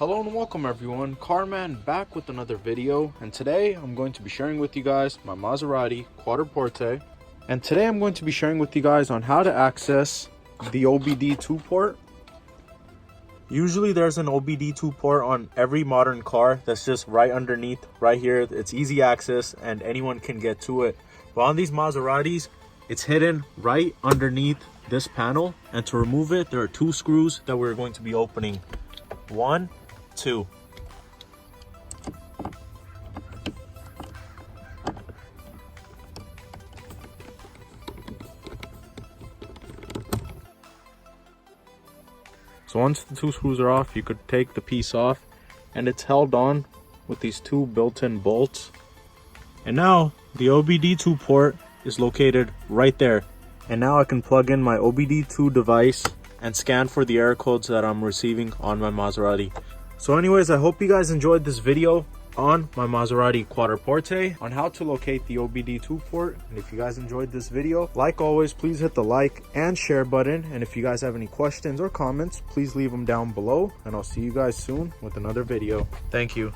Hello and welcome everyone, CarMAN back with another video, and today I'm going to be sharing with you guys my Maserati Quattroporte. And today I'm going to be sharing with you guys on how to access the OBD 2 port. Usually there's an OBD 2 port on every modern car that's just right underneath, right here. It's easy access and anyone can get to it. But on these Maseratis, it's hidden right underneath this panel. And to remove it, there are two screws that we're going to be opening. One, two. So once the two screws are off, you could take the piece off, and it's held on with these two built-in bolts. And now the OBD2 port is located right there. And now I can plug in my OBD2 device and scan for the error codes that I'm receiving on my Maserati. So anyways, I hope you guys enjoyed this video on my Maserati Quattroporte on how to locate the OBD2 port. And if you guys enjoyed this video, like always, please hit the like and share button. And if you guys have any questions or comments, please leave them down below. And I'll see you guys soon with another video. Thank you.